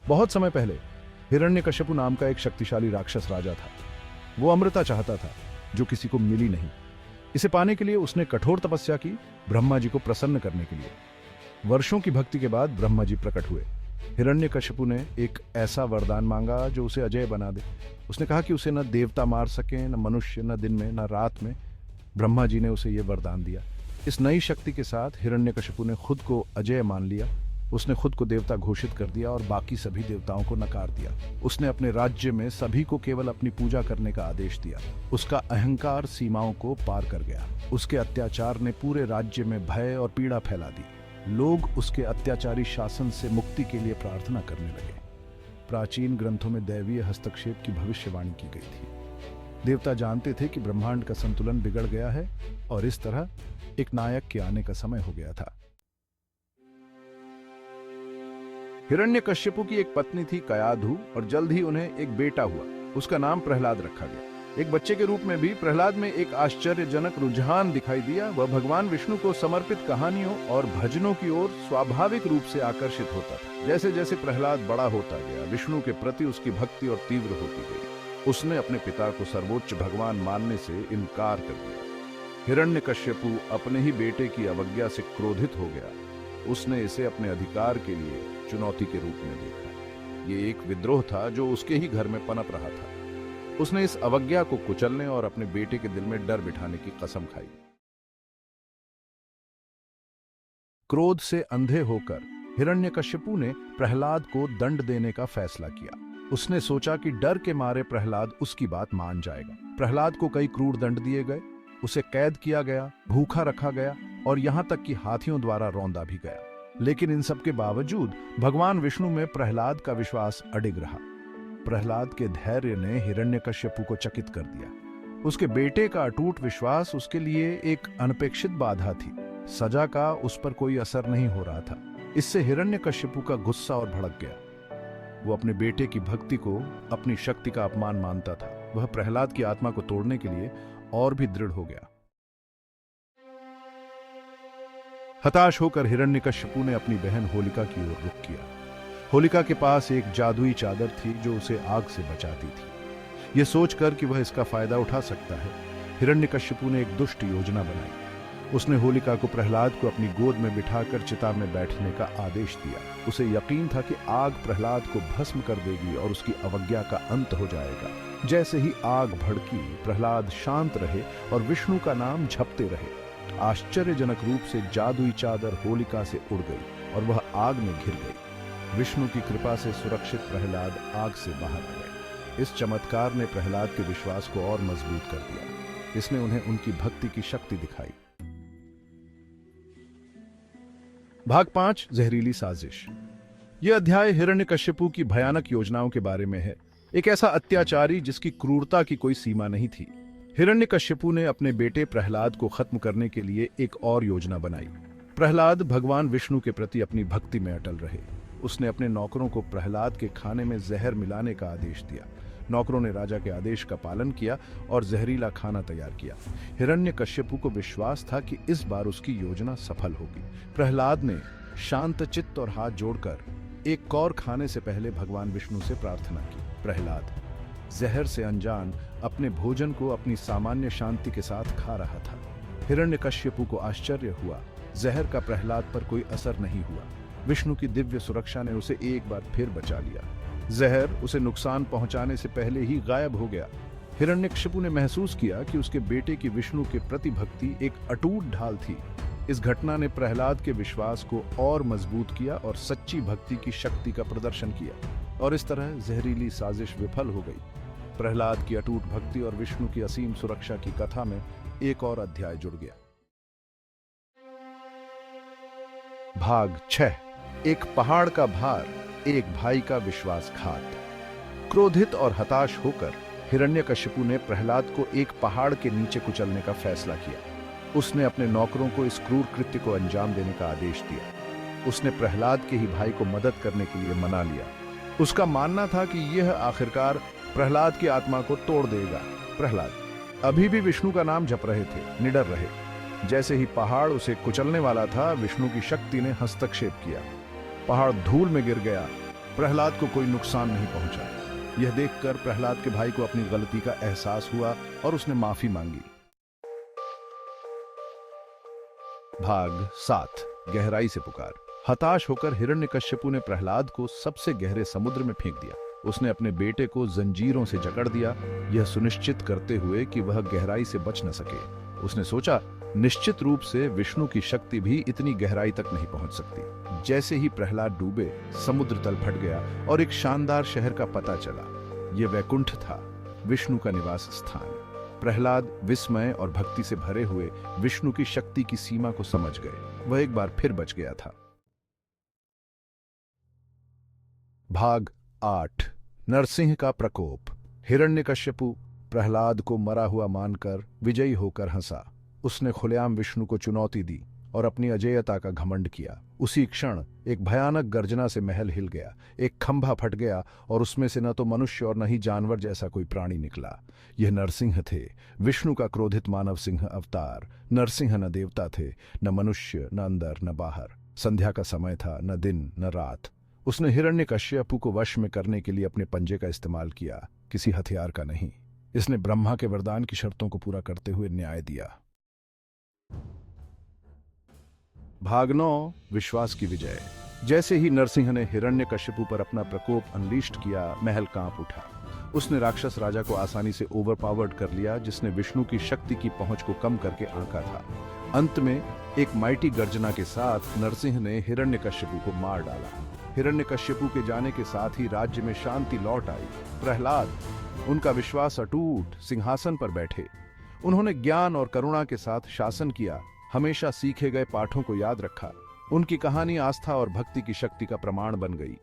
बहुत समय पहले हिरण्यकश्यपु नाम का एक शक्तिशाली राक्षस राजा था। वो अमृता चाहता था, जो किसी को मिली नहीं। इसे पाने के लिए उसने कठोर तपस्या की, ब्रह्मा जी को प्रसन्न करने के लिए। वर्षों की भक्ति के बाद ब्रह्मा जी प्रकट हुए। हिरण्यकश्यपु ने एक ऐसा वरदान मांगा जो उसे अजय बना दे। उसने कहा कि उसे न देवता मार सके, न मनुष्य, न दिन में, न रात में। ब्रह्मा जी ने उसे यह वरदान दिया। इस नई शक्ति के साथ हिरण्यकश्यपु ने खुद को अजय मान लिया। उसने खुद को देवता घोषित कर दिया और बाकी सभी देवताओं को नकार दिया। उसने अपने राज्य में सभी को केवल अपनी पूजा करने का आदेश दिया। उसका अहंकार सीमाओं को पार कर गया। उसके अत्याचार ने पूरे राज्य में भय और पीड़ा फैला दी। लोग उसके अत्याचारी शासन से मुक्ति के लिए प्रार्थना करने लगे। प्राचीन ग्रंथों में दैवीय हस्तक्षेप की भविष्यवाणी की गई थी। देवता जानते थे कि ब्रह्मांड का संतुलन बिगड़ गया है और इस तरह एक नायक के आने का समय हो गया था। हिरण्यकश्यपु की एक पत्नी थी कयाधु, और जल्द ही उन्हें एक बेटा हुआ। उसका नाम प्रहलाद रखा गया। एक बच्चे के रूप में भी प्रहलाद में एक आश्चर्यजनक रुझान दिखाई दिया। वह भगवान विष्णु को समर्पित कहानियों और भजनों की ओर स्वाभाविक रूप से आकर्षित होता था। जैसे जैसे प्रहलाद बड़ा होता गया, विष्णु के प्रति उसकी भक्ति और तीव्र होती गई। उसने अपने पिता को सर्वोच्च भगवान मानने से इनकार कर दिया। हिरण्यकश्यपु अपने ही बेटे की अवज्ञा से क्रोधित हो गया। उसने इसे अपने अधिकार के लिए चुनौती के रूप में देखा। ये एक विद्रोह था जो उसके ही घर में पनप रहा था। उसने इस अवज्ञा को कुचलने और अपने बेटे के दिल में डर बिठाने की कसम खाई। क्रोध से अंधे होकर हिरण्यकश्यपु ने प्रहलाद को दंड देने का फैसला किया। उसने सोचा कि डर के मारे प्रहलाद उसकी बात मान जाएगा। प्रहलाद को कई क्रूर दंड दिए गए। उसे कैद किया गया, भूखा रखा गया और यहां तक कि हाथियों द्वारा रौंदा भी गया। लेकिन इन सब के बावजूद भगवान विष्णु में प्रहलाद का विश्वास अडिग रहा। प्रहलाद के धैर्य ने हिरण्यकश्यपु को चकित कर दिया। उसके बेटे का अटूट विश्वास उसके लिए एक अनपेक्षित बाधा थी। सजा का उस पर कोई असर नहीं हो रहा था। इससे हिरण्यकश्यपु का गुस्सा और भड़क गया। वो अपने बेटे की भक्ति को अपनी शक्ति का अपमान मानता था। वह प्रहलाद की आत्मा को तोड़ने के लिए और भी दृढ़ हो गया। हताश होकर हिरण्यकश्यपु ने अपनी बहन होलिका की ओर रुख किया। होलिका के पास एक जादुई चादर थी जो उसे आग से बचाती थी। यह सोचकर कि वह इसका फायदा उठा सकता है, हिरण्यकश्यपु ने एक दुष्ट योजना बनाई। उसने होलिका को प्रहलाद को अपनी गोद में बिठाकर चिता में बैठने का आदेश दिया। उसे यकीन था कि आग प्रहलाद को भस्म कर देगी और उसकी अवज्ञा का अंत हो जाएगा। जैसे ही आग भड़की, प्रहलाद शांत रहे और विष्णु का नाम जपते रहे। आश्चर्यजनक रूप से जादुई चादर होलिका से उड़ गई और वह आग में घिर गई। विष्णु की कृपा से सुरक्षित प्रहलाद आग से बाहर आ गए। इस चमत्कार ने प्रहलाद के विश्वास को और मजबूत कर दिया। इसने उन्हें उनकी भक्ति की शक्ति दिखाई। भाग 5, जहरीली साजिश। यह अध्याय हिरण्यकश्यपु की भयानक योजनाओं के बारे में है। एक ऐसा अत्याचारी जिसकी क्रूरता की कोई सीमा नहीं थी। हिरण्यकश्यपु ने अपने बेटे प्रहलाद को खत्म करने के लिए एक और योजना बनाई। प्रहलाद भगवान विष्णु के प्रति अपनी भक्ति में अटल रहे। उसने अपने नौकरों को प्रहलाद के खाने में जहर मिलाने का आदेश दिया। नौकरों ने राजा के आदेश का पालन किया और जहरीला खाना तैयार किया। हिरण्यकश्यपु को विश्वास था कि इस बार उसकी योजना सफल होगी। प्रहलाद ने शांत चित्त और हाथ जोड़कर एक कौर खाने से पहले भगवान विष्णु से प्रार्थना की। प्रहलाद जहर से अनजान अपने भोजन को अपनी सामान्य शांति के साथ खा रहा था। हिरण्यकश्यपु को आश्चर्य हुआ, जहर का प्रहलाद पर कोई असर नहीं हुआ। विष्णु की दिव्य सुरक्षा ने उसे एक बार फिर बचा लिया। जहर उसे नुकसान पहुंचाने से पहले ही गायब हो गया। हिरण्यकश्यपु ने महसूस किया कि उसके बेटे की विष्णु के प्रति भक्ति एक अटूट ढाल थी। इस घटना ने प्रहलाद के विश्वास को और मजबूत किया और सच्ची भक्ति की शक्ति का प्रदर्शन किया। और इस तरह जहरीली साजिश विफल हो गई। प्रहलाद की अटूट भक्ति और विष्णु की असीम सुरक्षा की कथा में एक और अध्याय जुड़ गया। भाग 6, एक पहाड़ का भार, एक भाई का विश्वासघात। क्रोधित और हताश होकर हिरण्यकश्यपु ने प्रहलाद को एक पहाड़ के नीचे कुचलने का फैसला किया। उसने अपने नौकरों को इस क्रूर कृत्य को अंजाम देने का आदेश दिया। उसने प्रहलाद के ही भाई को मदद करने के लिए मना लिया। उसका मानना था कि यह आखिरकार प्रहलाद की आत्मा को तोड़ देगा। प्रहलाद अभी भी विष्णु का नाम जप रहे थे, निडर रहे। जैसे ही पहाड़ उसे कुचलने वाला था, विष्णु की शक्ति ने हस्तक्षेप किया। पहाड़ धूल में गिर गया प्रहलाद को कोई नुकसान नहीं पहुंचा। यह देखकर प्रहलाद के भाई को अपनी गलती का एहसास हुआ और उसने माफी मांगी। भाग 7 गहराई से पुकार। हताश होकर हिरण्यकश्यपु ने प्रहलाद को सबसे गहरे समुद्र में फेंक दिया। उसने अपने बेटे को जंजीरों से जकड़ दिया, यह सुनिश्चित करते हुए कि वह गहराई से बच न सके। उसने सोचा, निश्चित रूप से विष्णु की शक्ति भी इतनी गहराई तक नहीं पहुंच सकती। जैसे ही प्रहलाद डूबे, समुद्र तल फट गया और एक शानदार शहर का पता चला। यह वैकुंठ था, विष्णु का निवास स्थान। प्रहलाद विस्मय और भक्ति से भरे हुए विष्णु की शक्ति की सीमा को समझ गए। वह एक बार फिर बच गया था। भाग 8 नरसिंह का प्रकोप। हिरण्यकश्यपु प्रहलाद को मरा हुआ मानकर विजयी होकर हंसा। उसने खुलेआम विष्णु को चुनौती दी और अपनी अजेयता का घमंड किया। उसी क्षण एक भयानक गर्जना से महल हिल गया। एक खंभा फट गया और उसमें से न तो मनुष्य और न ही जानवर जैसा कोई प्राणी निकला। यह नरसिंह थे, विष्णु का क्रोधित मानव सिंह अवतार। नरसिंह न देवता थे, न मनुष्य, न अंदर न बाहर। संध्या का समय था, न दिन न रात। उसने हिरण्यकश्यपु को वश में करने के लिए अपने पंजे का इस्तेमाल किया, किसी हथियार का नहीं। इसने ब्रह्मा के वरदान की शर्तों को पूरा करते हुए न्याय दिया। भाग 9 विश्वास की विजय। जैसे ही नरसिंह ने हिरण्यकश्यपु पर अपना प्रकोप अनलीस्ट किया, महल कांप उठा। उसने राक्षस राजा को आसानी से ओवरपावर्ड कर लिया, जिसने विष्णु की शक्ति की पहुंच को कम करके आंका था। अंत में एक माइटी गर्जना के साथ नरसिंह ने हिरण्यकश्यपु को मार डाला। हिरण्यकश्यपु के जाने के साथ ही राज्य में शांति लौट आई। प्रहलाद, उनका विश्वास अटूट, सिंहासन पर बैठे। उन्होंने ज्ञान और करुणा के साथ शासन किया, हमेशा सीखे गए पाठों को याद रखा। उनकी कहानी आस्था और भक्ति की शक्ति का प्रमाण बन गई।